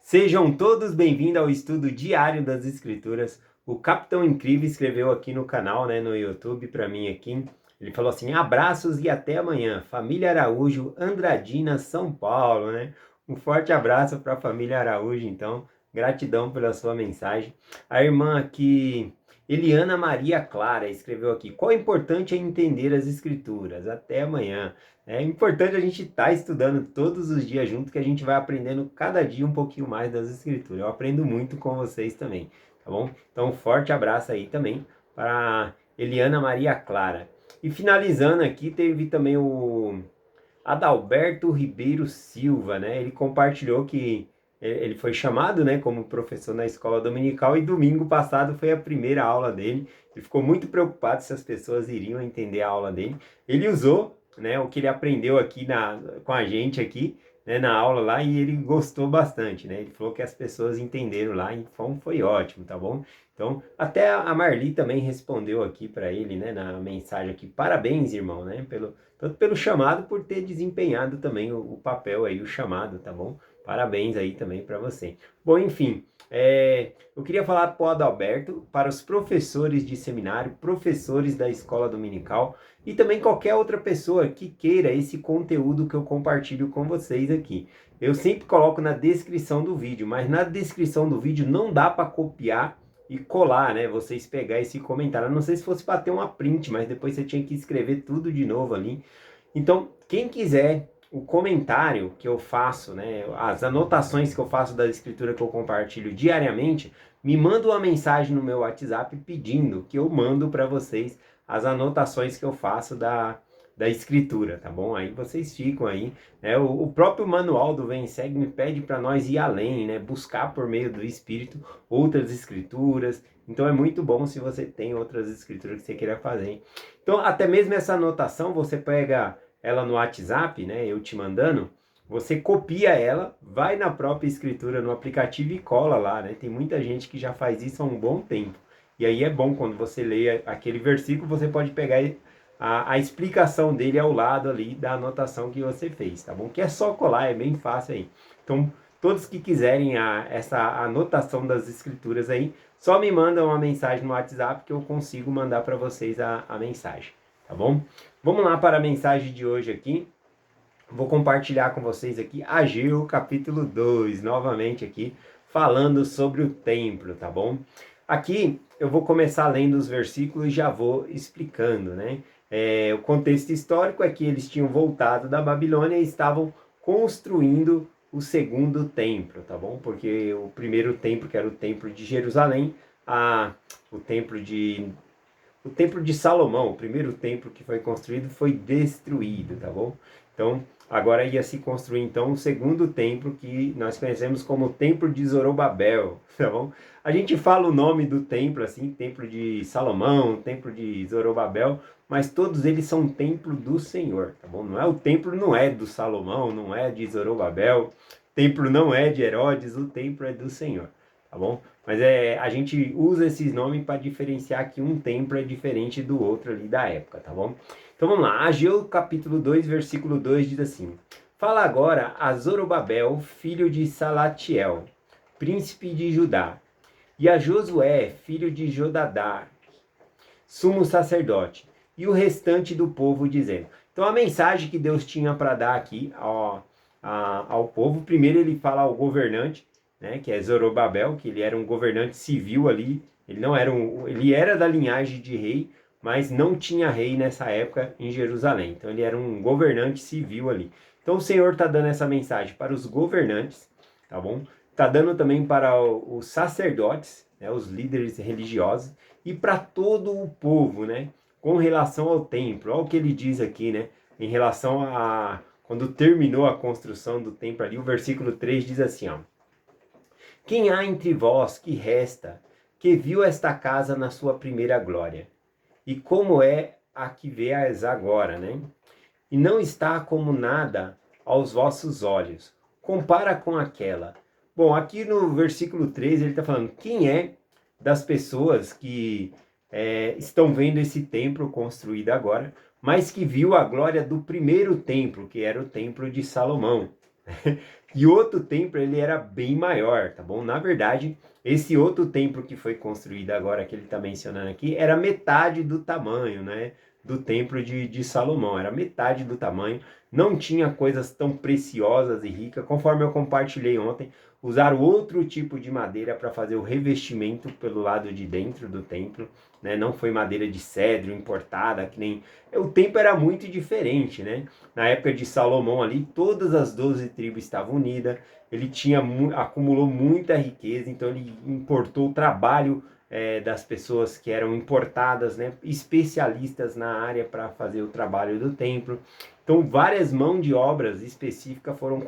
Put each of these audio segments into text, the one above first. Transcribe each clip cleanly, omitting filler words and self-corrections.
Sejam todos bem-vindos ao estudo diário das Escrituras. O Capitão Incrível escreveu aqui no canal, no YouTube, para mim aqui. Ele falou assim: abraços e até amanhã. Família Araújo, Andradina, São Paulo, né? Um forte abraço para a família Araújo, então. Gratidão pela sua mensagem. A irmã aqui, Eliana Maria Clara, escreveu aqui: qual é importante é entender as Escrituras? Até amanhã. É importante a gente estar estudando todos os dias junto, que a gente vai aprendendo cada dia um pouquinho mais das Escrituras. Eu aprendo muito com vocês também, tá bom? Então, um forte abraço aí também para Eliana Maria Clara. E finalizando aqui, teve também o Adalberto Ribeiro Silva, né? Ele compartilhou que ele foi chamado, né, como professor na escola dominical e domingo passado foi a primeira aula dele. Ele ficou muito preocupado se as pessoas iriam entender a aula dele. Ele usou, né, o que ele aprendeu aqui com a gente aqui, né, na aula lá, e ele gostou bastante, né? Ele falou que as pessoas entenderam lá, então foi ótimo, tá bom? Então, até a Marli também respondeu aqui para ele, né, na mensagem aqui: parabéns, irmão, né, tanto pelo chamado, por ter desempenhado também o papel aí, o chamado, tá bom? Parabéns aí também para você. Bom, enfim, eu queria falar para o Adalberto, para os professores de seminário, professores da escola dominical e também qualquer outra pessoa que queira esse conteúdo que eu compartilho com vocês aqui. Eu sempre coloco na descrição do vídeo, mas na descrição do vídeo não dá para copiar e colar, né? Vocês pegar esse comentário. Eu não sei se fosse para ter uma print, mas depois você tinha que escrever tudo de novo ali. Então, quem quiser o comentário que eu faço, né, as anotações que eu faço da escritura que eu compartilho diariamente, me manda uma mensagem no meu WhatsApp pedindo que eu mando para vocês as anotações que eu faço da escritura, tá bom? Aí vocês ficam aí, né? O próprio manual do Vem Segue me pede para nós ir além, né? Buscar por meio do Espírito outras escrituras. Então é muito bom se você tem outras escrituras que você queira fazer. Então, até mesmo essa anotação, você pega ela no WhatsApp, né? Eu te mandando, você copia ela, vai na própria escritura no aplicativo e cola lá, né? Tem muita gente que já faz isso há um bom tempo. E aí é bom quando você lê aquele versículo, você pode pegar a explicação dele ao lado ali da anotação que você fez, tá bom? Que é só colar, é bem fácil aí. Então, todos que quiserem essa anotação das escrituras aí, só me mandam uma mensagem no WhatsApp que eu consigo mandar para vocês a mensagem, tá bom? Vamos lá para a mensagem de hoje aqui. Vou compartilhar com vocês aqui Ageu capítulo 2, novamente aqui, falando sobre o templo, tá bom? Aqui eu vou começar lendo os versículos e já vou explicando, né? O contexto histórico é que eles tinham voltado da Babilônia e estavam construindo o segundo templo, tá bom? Porque o primeiro templo, que era o templo de Jerusalém, o templo de Salomão, o primeiro templo que foi construído, foi destruído, tá bom? Então, agora ia se construir então o segundo templo, que nós conhecemos como o templo de Zorobabel, tá bom? A gente fala o nome do templo assim, templo de Salomão, templo de Zorobabel, mas todos eles são templo do Senhor, tá bom? O templo não é do Salomão, não é de Zorobabel, o templo não é de Herodes, o templo é do Senhor, tá bom? Mas a gente usa esses nomes para diferenciar que um templo é diferente do outro ali da época, tá bom? Então vamos lá, Ageu capítulo 2, versículo 2 diz assim: fala agora a Zorobabel, filho de Salatiel, príncipe de Judá, e a Josué, filho de Jodadá, sumo sacerdote, e o restante do povo, dizendo. Então a mensagem que Deus tinha para dar aqui ao povo, primeiro ele fala ao governante, né, que é Zorobabel, que ele era um governante civil ali, ele não era ele era da linhagem de rei, mas não tinha rei nessa época em Jerusalém. Então ele era um governante civil ali. Então o Senhor está dando essa mensagem para os governantes, tá bom? Está dando também para os sacerdotes, né, os líderes religiosos, e para todo o povo, né? Com relação ao templo. Olha o que ele diz aqui, né? Em relação a quando terminou a construção do templo ali, o versículo 3 diz assim, ó: quem há entre vós que resta, que viu esta casa na sua primeira glória? E como é a que vês agora, né? E não está como nada aos vossos olhos. Compara com aquela. Bom, aqui no versículo 3 ele está falando quem é das pessoas que estão vendo esse templo construído agora, mas que viu a glória do primeiro templo, que era o templo de Salomão. E outro templo, ele era bem maior, tá bom? Na verdade, esse outro templo que foi construído agora, que ele está mencionando aqui, era metade do tamanho, né? Do templo de Salomão, era metade do tamanho, não tinha coisas tão preciosas e ricas, conforme eu compartilhei ontem, usaram outro tipo de madeira para fazer o revestimento pelo lado de dentro do templo, né? Não foi madeira de cedro importada, que nem... O templo era muito diferente, né? Na época de Salomão ali, todas as 12 tribos estavam unidas, ele acumulou muita riqueza, então ele importou o trabalho das pessoas que eram importadas, né, especialistas na área para fazer o trabalho do templo. Então várias mãos de obras específicas foram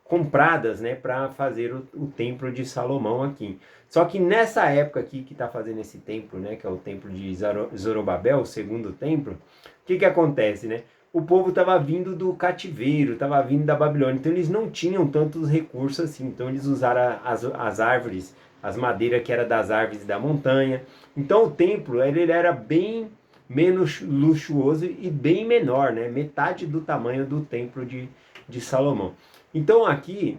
compradas, né, para fazer o templo de Salomão aqui. Só que nessa época aqui que está fazendo esse templo, né, que é o templo de Zorobabel, o segundo templo, o que acontece, né? O povo estava vindo do cativeiro, estava vindo da Babilônia, então eles não tinham tantos recursos assim, então eles usaram as árvores, as madeiras que eram das árvores da montanha. Então o templo ele era bem menos luxuoso e bem menor, né? Metade do tamanho do templo de Salomão. Então aqui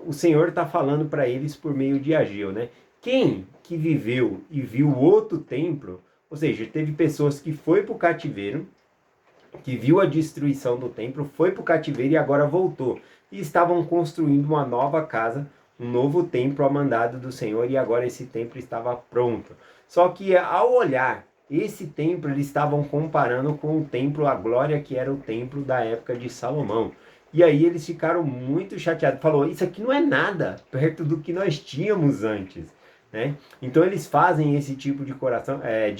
o Senhor está falando para eles por meio de Ageu, né? Quem que viveu e viu outro templo, ou seja, teve pessoas que foi para o cativeiro, que viu a destruição do templo, foi para o cativeiro e agora voltou. E estavam construindo uma nova casa, um novo templo a mandado do Senhor, e agora esse templo estava pronto. Só que ao olhar esse templo, eles estavam comparando com o templo, a glória que era o templo da época de Salomão. E aí eles ficaram muito chateados. Falou, isso aqui não é nada perto do que nós tínhamos antes. Né? Então eles fazem esse tipo de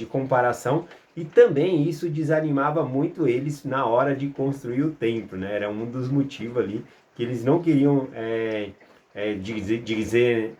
comparação, e também isso desanimava muito eles na hora de construir o templo, né? Era um dos motivos ali que eles não queriam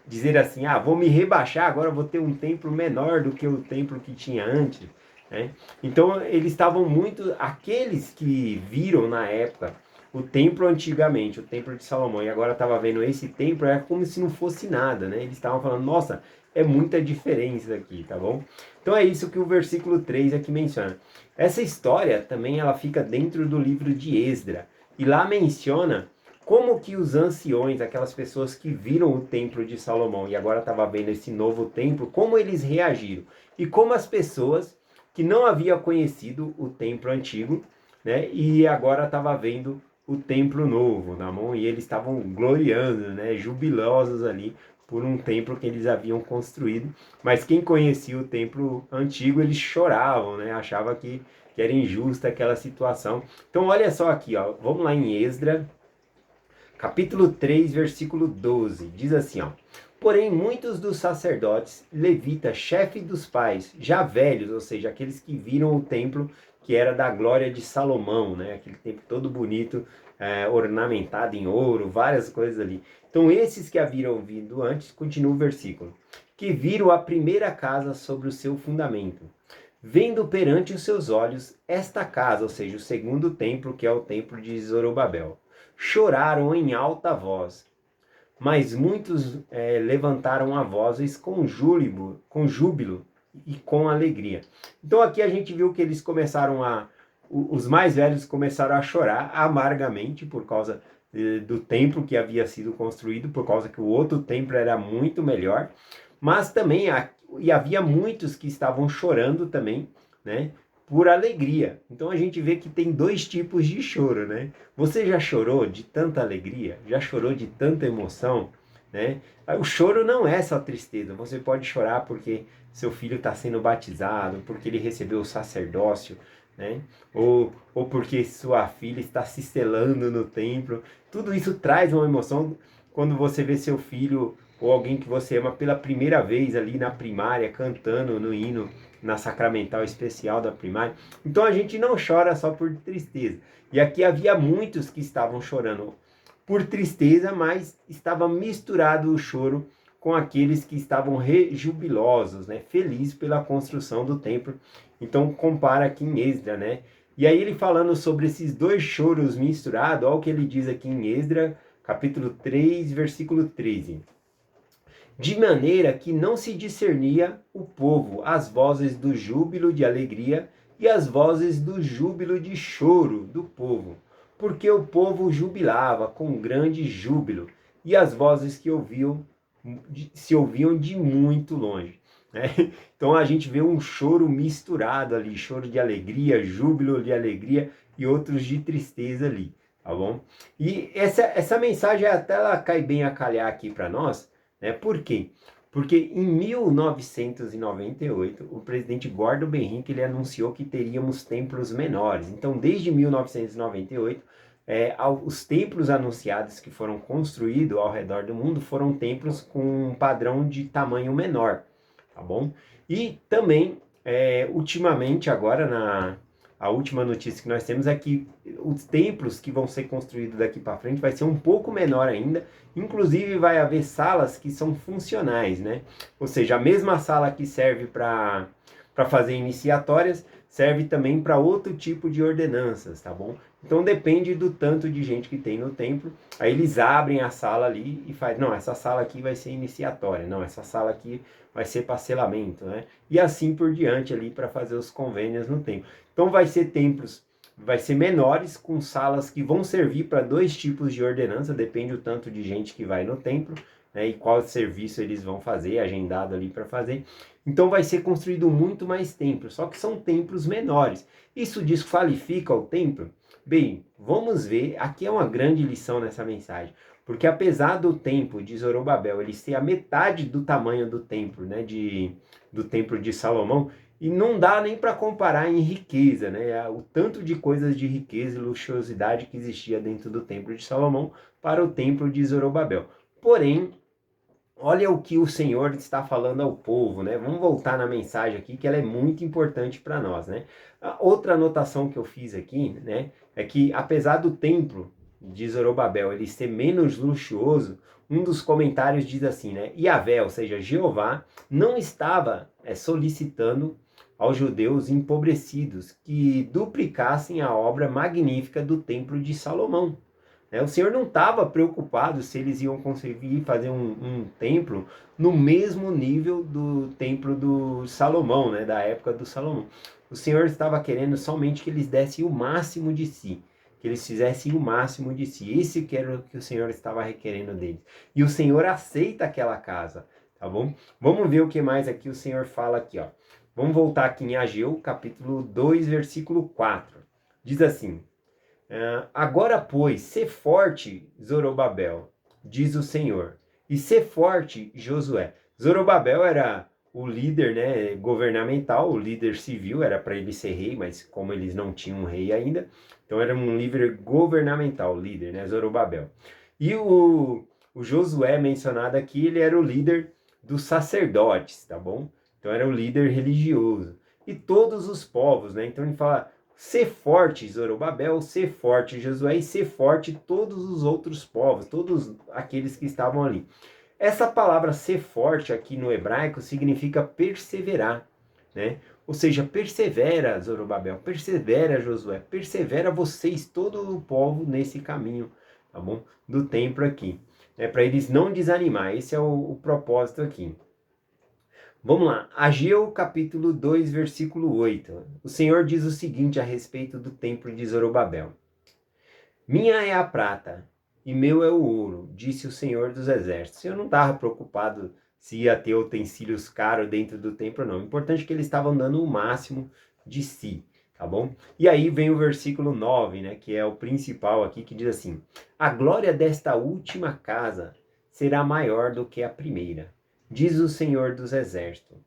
dizer assim, vou me rebaixar, agora vou ter um templo menor do que o templo que tinha antes. Né? Então eles estavam muito, aqueles que viram na época o templo antigamente, o templo de Salomão, e agora estava vendo esse templo, era como se não fosse nada, né? Eles estavam falando, nossa, é muita diferença aqui, tá bom? Então é isso que o versículo 3 aqui menciona. Essa história também ela fica dentro do livro de Esdra, e lá menciona como que os anciões, aquelas pessoas que viram o templo de Salomão e agora estavam vendo esse novo templo, como eles reagiram. E como as pessoas que não haviam conhecido o templo antigo, né, e agora estavam vendo o templo novo na mão, e eles estavam gloriando, né, jubilosos ali por um templo que eles haviam construído. Mas quem conhecia o templo antigo, eles choravam, né, achava que era injusta aquela situação. Então olha só aqui, ó, vamos lá em Esdra, capítulo 3, versículo 12, diz assim, ó: porém muitos dos sacerdotes, levitas, chefe dos pais, já velhos, ou seja, aqueles que viram o templo que era da glória de Salomão, né? Aquele templo todo bonito, ornamentado em ouro, várias coisas ali. Então esses que haviam vindo antes, continua o versículo, que viram a primeira casa sobre o seu fundamento, vendo perante os seus olhos esta casa, ou seja, o segundo templo, que é o templo de Zorobabel, choraram em alta voz, mas muitos levantaram a vozes com júbilo e com alegria. Então aqui a gente viu que eles começaram os mais velhos começaram a chorar amargamente por causa do templo que havia sido construído, por causa que o outro templo era muito melhor, mas também havia muitos que estavam chorando também, né, por alegria. Então a gente vê que tem dois tipos de choro, né? Você já chorou de tanta alegria? Já chorou de tanta emoção? Né? O choro não é só tristeza. Você pode chorar porque seu filho está sendo batizado, porque ele recebeu o sacerdócio, né? Ou porque sua filha está se selando no templo. Tudo isso traz uma emoção quando você vê seu filho ou alguém que você ama pela primeira vez ali na primária, cantando no hino, na sacramental especial da primária. Então a gente não chora só por tristeza. E aqui havia muitos que estavam chorando por tristeza, mas estava misturado o choro com aqueles que estavam jubilosos, né, felizes pela construção do templo. Então compara aqui em Esdra, né? E aí ele falando sobre esses dois choros misturados, olha o que ele diz aqui em Esdra, capítulo 3, versículo 13. De maneira que não se discernia o povo as vozes do júbilo de alegria e as vozes do júbilo de choro do povo, porque o povo jubilava com grande júbilo, e as vozes que se ouviam de muito longe. Né? Então a gente vê um choro misturado ali, choro de alegria, júbilo de alegria e outros de tristeza ali, tá bom? E essa mensagem até ela cai bem a calhar aqui para nós, né? Por quê? Porque em 1998, o presidente Gordon B. Hinckley ele anunciou que teríamos templos menores. Então, desde 1998, os templos anunciados que foram construídos ao redor do mundo foram templos com um padrão de tamanho menor, tá bom? E também, ultimamente, agora, a última notícia que nós temos é que os templos que vão ser construídos daqui para frente vai ser um pouco menor ainda, inclusive vai haver salas que são funcionais, né? Ou seja, a mesma sala que serve para fazer iniciatórias, serve também para outro tipo de ordenanças, tá bom? Então depende do tanto de gente que tem no templo, aí eles abrem a sala ali e faz, não, essa sala aqui vai ser iniciatória, não, essa sala aqui vai ser parcelamento, né? E assim por diante ali para fazer os convênios no templo. Então vai ser templos, vai ser menores, com salas que vão servir para dois tipos de ordenança, depende do tanto de gente que vai no templo, né, e qual serviço eles vão fazer, agendado ali para fazer. Então vai ser construído muito mais templos, só que são templos menores. Isso desqualifica o templo? Bem, vamos ver, aqui é uma grande lição nessa mensagem, porque apesar do templo de Zorobabel ele ser a metade do tamanho do templo, né, do templo de Salomão, e não dá nem para comparar em riqueza, né, o tanto de coisas de riqueza e luxuosidade que existia dentro do templo de Salomão para o templo de Zorobabel. Porém, olha o que o Senhor está falando ao povo, né? Vamos voltar na mensagem aqui, que ela é muito importante para nós, né? A outra anotação que eu fiz aqui, né, é que apesar do templo de Zorobabel ele ser menos luxuoso, um dos comentários diz assim, né? Yahvé, ou seja, Jeová, não estava solicitando aos judeus empobrecidos que duplicassem a obra magnífica do templo de Salomão. O Senhor não estava preocupado se eles iam conseguir fazer um templo no mesmo nível do templo do Salomão, né, da época do Salomão. O Senhor estava querendo somente que eles dessem o máximo de si, que eles fizessem o máximo de si. Esse que era o que o Senhor estava requerendo deles. E o Senhor aceita aquela casa, tá bom? Vamos ver o que mais aqui o Senhor fala aqui, ó. Vamos voltar aqui em Ageu, capítulo 2, versículo 4. Diz assim: agora, pois, sê forte, Zorobabel, diz o Senhor, e sê forte, Josué. Zorobabel era o líder, né, governamental, o líder civil, era para ele ser rei, mas como eles não tinham um rei ainda, então era um líder governamental, líder, né, Zorobabel. E o Josué mencionado aqui, ele era o líder dos sacerdotes, tá bom? Então era o líder religioso. E todos os povos, né, então ele fala: ser forte, Zorobabel, ser forte, Josué, e ser forte todos os outros povos, todos aqueles que estavam ali. Essa palavra ser forte aqui no hebraico significa perseverar, né? Ou seja, persevera, Zorobabel, persevera, Josué, persevera vocês, todo o povo, nesse caminho, tá bom? Do templo aqui, né? Para eles não desanimar, esse é o propósito aqui. Vamos lá, Ageu capítulo 2, versículo 8. O Senhor diz o seguinte a respeito do templo de Zorobabel. Minha é a prata e meu é o ouro, disse o Senhor dos Exércitos. Eu não estava preocupado se ia ter utensílios caros dentro do templo, não. O importante é que eles estavam dando o máximo de si, tá bom? E aí vem o versículo 9, né, que é o principal aqui, que diz assim: a glória desta última casa será maior do que a primeira, diz o Senhor dos Exércitos.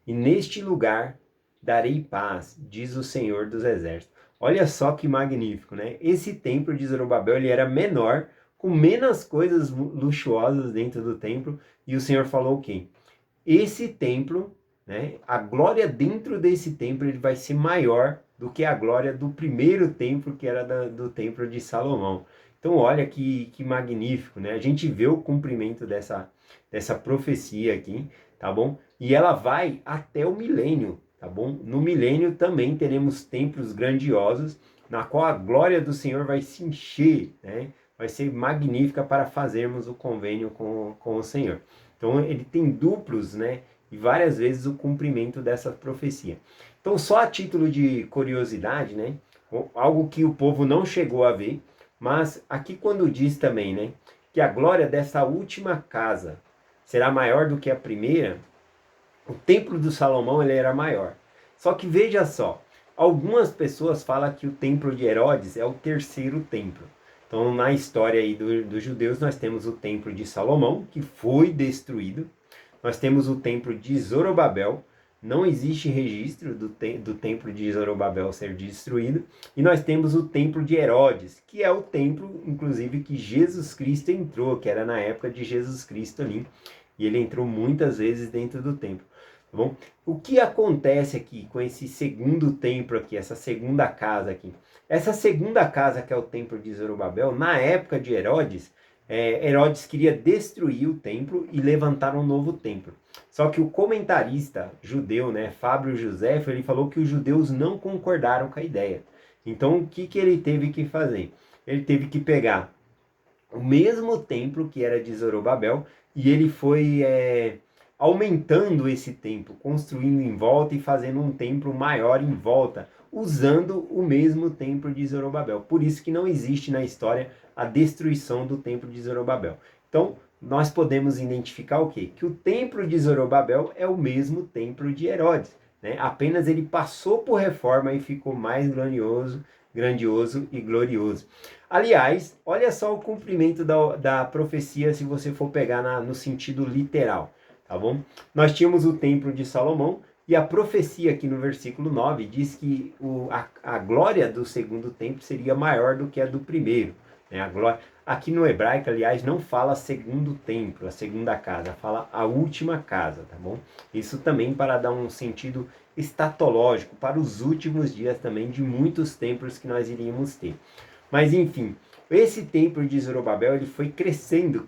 E neste lugar darei paz, diz o Senhor dos Exércitos. Olha só que magnífico, né? Esse templo de Zorobabel, ele era menor, com menos coisas luxuosas dentro do templo, e o Senhor falou o quê? Esse templo, né, a glória dentro desse templo, ele vai ser maior do que a glória do primeiro templo, que era do templo de Salomão. Então olha que magnífico, né? A gente vê o cumprimento dessa profecia aqui, tá bom? E ela vai até o milênio, tá bom? No milênio também teremos templos grandiosos, na qual a glória do Senhor vai se encher, né? Vai ser magnífica para fazermos o convênio com o Senhor. Então ele tem duplos, né? E várias vezes o cumprimento dessa profecia. Então, só a título de curiosidade, né? algo que o povo não chegou a ver, mas aqui quando diz também, né, que a glória dessa última casa será maior do que a primeira, o templo do Salomão ele era maior. Só que veja só, algumas pessoas falam que o templo de Herodes é o terceiro templo. Então, na história aí dos judeus, nós temos o templo de Salomão, que foi destruído. Nós temos o templo de Zorobabel. Não existe registro do templo de Zorobabel ser destruído. E nós temos o templo de Herodes, que é o templo, inclusive, que Jesus Cristo entrou, que era na época de Jesus Cristo ali. E ele entrou muitas vezes dentro do templo. Tá bom? O que acontece aqui com esse segundo templo aqui, essa segunda casa aqui? Essa segunda casa que é o templo de Zorobabel, na época de Herodes, Herodes queria destruir o templo e levantar um novo templo. Só que o comentarista judeu, né, Fábio José, ele falou que os judeus não concordaram com a ideia. Então o que ele teve que fazer? Ele teve que pegar o mesmo templo que era de Zorobabel e ele foi aumentando esse templo, construindo em volta e fazendo um templo maior em volta, usando o mesmo templo de Zorobabel. Por isso que não existe na história a destruição do templo de Zorobabel. Então, nós podemos identificar o quê? Que o templo de Zorobabel é o mesmo templo de Herodes, né? Apenas ele passou por reforma e ficou mais grandioso e glorioso. Aliás, olha só o cumprimento da profecia se você for pegar no sentido literal. Tá bom? Nós tínhamos o templo de Salomão e a profecia aqui no versículo 9 diz que a glória do segundo templo seria maior do que a do primeiro. Né? A glória, aqui no hebraico, aliás, não fala segundo templo, a segunda casa, fala a última casa, tá bom? Isso também para dar um sentido escatológico para os últimos dias também de muitos templos que nós iríamos ter. Mas enfim, esse templo de Zorobabel ele foi crescendo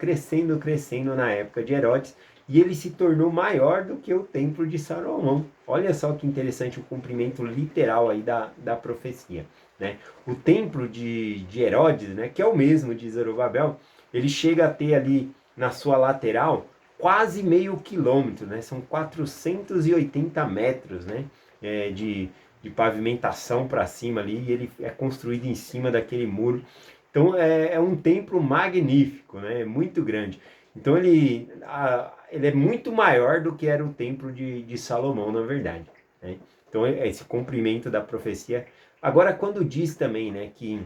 na época de Herodes, e ele se tornou maior do que o templo de Salomão. Olha só que interessante o cumprimento literal aí da profecia. Né? O templo de Herodes, né, que é o mesmo de Zorobabel, ele chega a ter ali na sua lateral quase meio quilômetro, né? São 480 metros, né? De pavimentação para cima ali, e ele é construído em cima daquele muro. Então é um templo magnífico, né? Muito grande. Então ele é muito maior do que era o templo de Salomão, na verdade. Né? Então esse cumprimento da profecia. Agora, quando diz também, né, que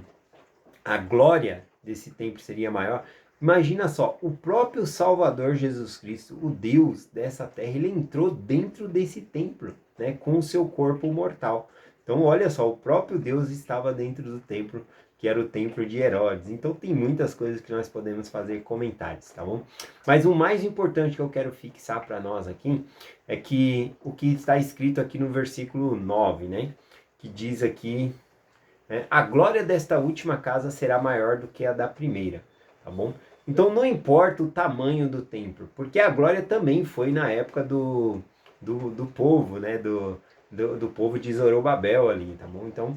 a glória desse templo seria maior, imagina só, o próprio Salvador Jesus Cristo, o Deus dessa terra, ele entrou dentro desse templo, né, com o seu corpo mortal. Então, olha só, o próprio Deus estava dentro do templo, que era o templo de Herodes. Então, tem muitas coisas que nós podemos fazer comentários, tá bom? Mas o mais importante que eu quero fixar para nós aqui é que o que está escrito aqui no versículo 9, né, que diz aqui, a glória desta última casa será maior do que a da primeira, tá bom? Então não importa o tamanho do templo, porque a glória também foi na época do povo, né? Do povo de Zorobabel ali, tá bom? Então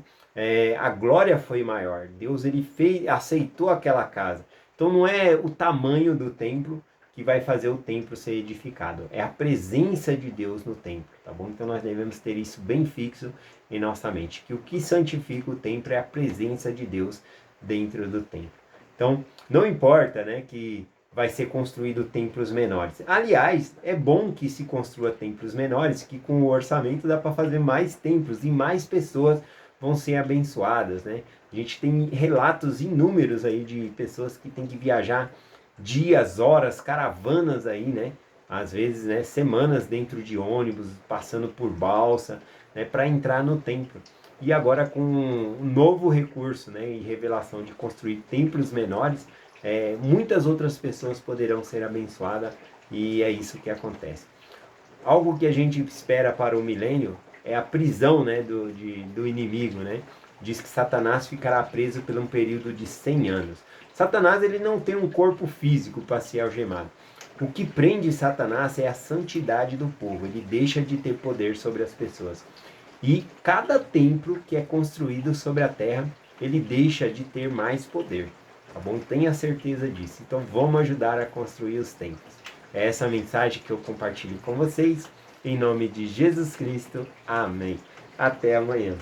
a glória foi maior. Deus ele aceitou aquela casa. Então não é o tamanho do templo que vai fazer o templo ser edificado. É a presença de Deus no templo, tá bom? Então nós devemos ter isso bem fixo em nossa mente, que o que santifica o templo é a presença de Deus dentro do templo. Então, não importa, né, que vai ser construído templos menores. Aliás, é bom que se construa templos menores, que com o orçamento dá para fazer mais templos e mais pessoas vão ser abençoadas, né? A gente tem relatos inúmeros aí de pessoas que têm que viajar dias, horas, caravanas aí, né? Às vezes, né, semanas dentro de ônibus, passando por balsa, né, para entrar no templo. E agora com um novo recurso, né, e revelação de construir templos menores, muitas outras pessoas poderão ser abençoadas, e é isso que acontece. Algo que a gente espera para o milênio é a prisão, né, do inimigo, né? Diz que Satanás ficará preso por um período de 100 anos. Satanás ele não tem um corpo físico para ser algemado. O que prende Satanás é a santidade do povo. Ele deixa de ter poder sobre as pessoas. E cada templo que é construído sobre a terra, ele deixa de ter mais poder. Tá bom? Tenha certeza disso. Então vamos ajudar a construir os templos. É essa mensagem que eu compartilho com vocês. Em nome de Jesus Cristo. Amém. Até amanhã.